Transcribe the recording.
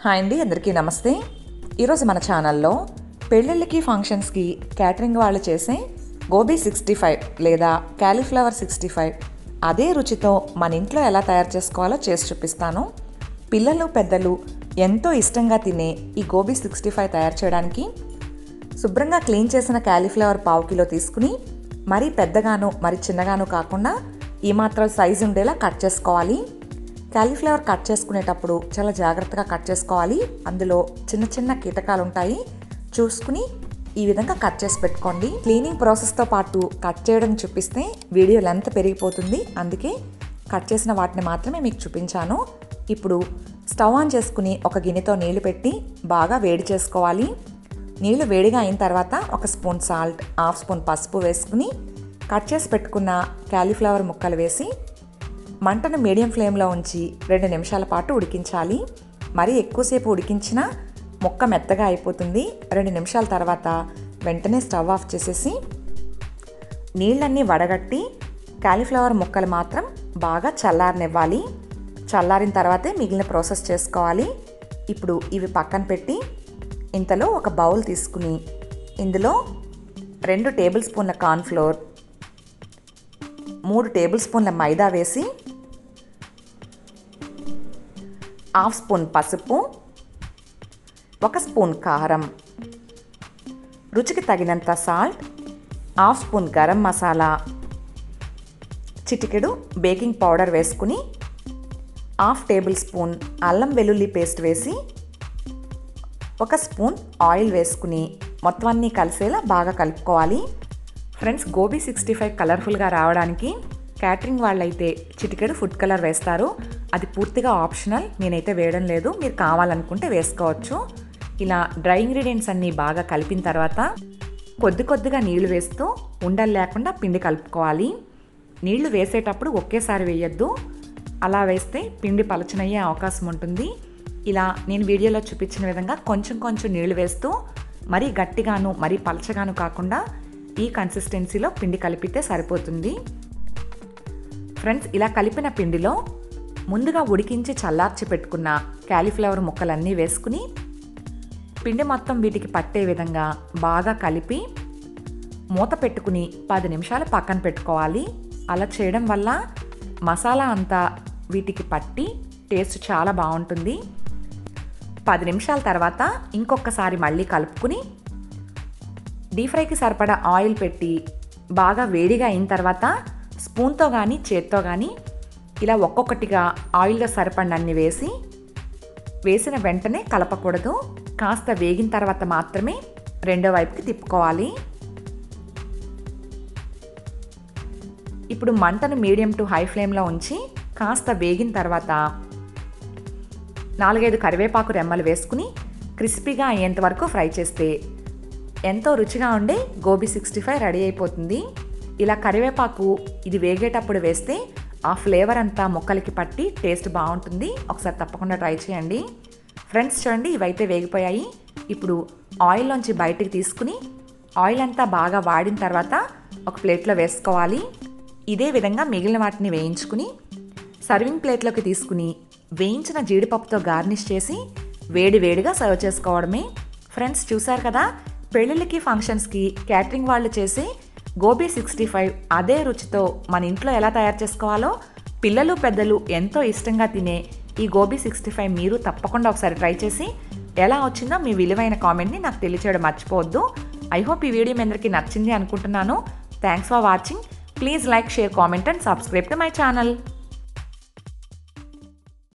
Hi అండి, అందరికీ నమస్తే. ఈరోజు మన ఛానల్లో పెళ్ళిళ్ళకి ఫంక్షన్స్కి క్యాటరింగ్ వాళ్ళు చేసే గోబీ 65 లేదా క్యాలీఫ్లవర్ 65 అదే రుచితో మన ఇంట్లో ఎలా తయారు చేసుకోవాలో చేసి చూపిస్తాను. పిల్లలు పెద్దలు ఎంతో ఇష్టంగా తినే ఈ గోబీ 65 తయారు చేయడానికి శుభ్రంగా క్లీన్ చేసిన క్యాలీఫ్లవర్ 1/2 కిలో తీసుకుని మరీ పెద్దగాను మరీ చిన్నగాను కాకుండా ఈ మాత్రం సైజు ఉండేలా కట్ చేసుకోవాలి. క్యాలీఫ్లవర్ కట్ చేసుకునేటప్పుడు చాలా జాగ్రత్తగా కట్ చేసుకోవాలి. అందులో చిన్న చిన్న కీటకాలు ఉంటాయి, చూసుకుని ఈ విధంగా కట్ చేసి పెట్టుకోండి. క్లీనింగ్ ప్రాసెస్తో పాటు కట్ చేయడం చూపిస్తే వీడియో లెంత్ పెరిగిపోతుంది, అందుకే కట్ చేసిన వాటిని మాత్రమే మీకు చూపించాను. ఇప్పుడు స్టవ్ ఆన్ చేసుకుని ఒక గిన్నెతో నీళ్లు పెట్టి బాగా వేడి చేసుకోవాలి. నీళ్లు వేడిగా అయిన తర్వాత 1 స్పూన్ సాల్ట్, 1/2 స్పూన్ పసుపు వేసుకుని కట్ చేసి పెట్టుకున్న క్యాలీఫ్లవర్ ముక్కలు వేసి మంటను మీడియం ఫ్లేమ్లో ఉంచి 2 నిమిషాల పాటు ఉడికించాలి. మరీ ఎక్కువసేపు ఉడికించినా ముక్క మెత్తగా అయిపోతుంది. 2 నిమిషాల తర్వాత వెంటనే స్టవ్ ఆఫ్ చేసేసి నీళ్ళన్నీ వడగట్టి క్యాలీఫ్లవర్ ముక్కలు మాత్రం బాగా చల్లారనివ్వాలి. చల్లారిన తర్వాతే మిగిలిన ప్రాసెస్ చేసుకోవాలి. ఇప్పుడు ఇవి పక్కన పెట్టి ఇంతలో ఒక బౌల్ తీసుకుని ఇందులో 2 టేబుల్ స్పూన్ల కార్న్ఫ్లోర్, 3 టేబుల్ స్పూన్ల మైదా వేసి 1/2 స్పూన్ పసుపు, 1 స్పూన్ కారం, రుచికి తగినంత సాల్ట్, 1/2 స్పూన్ గరం మసాలా, చిటికెడు బేకింగ్ పౌడర్ వేసుకుని 1/2 టేబుల్ స్పూన్ అల్లం వెల్లుల్లి పేస్ట్ వేసి 1 స్పూన్ ఆయిల్ వేసుకుని మొత్తం అన్నీ కలిసేలా బాగా కలుపుకోవాలి. ఫ్రెండ్స్, గోబీ 65 కలర్ఫుల్గా రావడానికి క్యాటరింగ్ వాళ్ళైతే చిటికెడు ఫుడ్ కలర్ వేస్తారు. అది పూర్తిగా ఆప్షనల్, నేనైతే వేయడం లేదు, మీరు కావాలనుకుంటే వేసుకోవచ్చు. ఇలా డ్రై ఇంగ్రీడియంట్స్ అన్నీ బాగా కలిపిన తర్వాత కొద్దిగా నీళ్లు వేస్తూ ఉండలు లేకుండా పిండి కలుపుకోవాలి. నీళ్లు వేసేటప్పుడు ఒకేసారి వేయొద్దు, అలా వేస్తే పిండి పలచనయ్యే అవకాశం ఉంటుంది. ఇలా నేను వీడియోలో చూపించిన విధంగా కొంచెం నీళ్లు వేస్తూ మరీ గట్టిగాను మరీ పలచగాను కాకుండా ఈ కన్సిస్టెన్సీలో పిండి కలిపితే సరిపోతుంది. ఫ్రెండ్స్, ఇలా కలిపిన పిండిలో ముందుగా ఉడికించి చల్లార్చి పెట్టుకున్న క్యాలీఫ్లవర్ ముక్కలన్నీ వేసుకుని పిండి మొత్తం వీటికి పట్టే విధంగా బాగా కలిపి మూత పెట్టుకుని 10 నిమిషాలు పక్కన పెట్టుకోవాలి. అలా చేయడం వల్ల మసాలా అంతా వీటికి పట్టి టేస్ట్ చాలా బాగుంటుంది. 10 నిమిషాల తర్వాత ఇంకొకసారి మళ్ళీ కలుపుకుని డీప్ ఫ్రైకి సరిపడా ఆయిల్ పెట్టి బాగా వేడిగా అయిన తర్వాత స్పూన్తో కానీ చేత్తో కానీ ఇలా ఒక్కొక్కటిగా ఆయిల్లో సరిపడినన్ని వేసిన వెంటనే కలపకూడదు. కాస్త వేగిన తర్వాత మాత్రమే రెండో వైపుకి తిప్పుకోవాలి. ఇప్పుడు మంటను మీడియం టు హై ఫ్లేమ్లో ఉంచి కాస్త వేగిన తర్వాత 4-5 కరివేపాకు రెమ్మలు వేసుకుని క్రిస్పీగా అయ్యేంత వరకు ఫ్రై చేస్తే ఎంతో రుచిగా ఉండే గోబీ 65 రెడీ అయిపోతుంది. ఇలా కరివేపాకు ఇది వేగేటప్పుడు వేస్తే ఆ ఫ్లేవర్ అంతా ముక్కలకి పట్టి టేస్ట్ బాగుంటుంది. ఒకసారి తప్పకుండా ట్రై చేయండి. ఫ్రెండ్స్, చూడండి, ఇవైతే వేగిపోయాయి. ఇప్పుడు ఆయిల్లోంచి బయటికి తీసుకుని ఆయిల్ అంతా బాగా వాడిన తర్వాత ఒక ప్లేట్లో వేసుకోవాలి. ఇదే విధంగా మిగిలిన వాటిని వేయించుకుని సర్వింగ్ ప్లేట్లోకి తీసుకుని వేయించిన జీడిపప్పుతో గార్నిష్ చేసి వేడిగా సర్వ్ చేసుకోవడమే. ఫ్రెండ్స్, చూసారు కదా, పెళ్ళిళ్ళకి ఫంక్షన్స్కి క్యాటరింగ్ వాళ్ళు చేసే గోబీ 65 అదే రుచితో మన ఇంట్లో ఎలా తయారు చేసుకోవాలో పిల్లలు పెద్దలు ఎంతో ఇష్టంగా తినే ఈ గోబీ 65 మీరు తప్పకుండా ఒకసారి ట్రై చేసి ఎలా వచ్చిందో మీ విలువైన కామెంట్ని నాకు తెలియచేయడం మర్చిపోవద్దు. ఐ హోప్ ఈ వీడియో మీ అందరికీ నచ్చింది అనుకుంటున్నాను. Thanks for watching. Please like, share, comment and subscribe to my channel.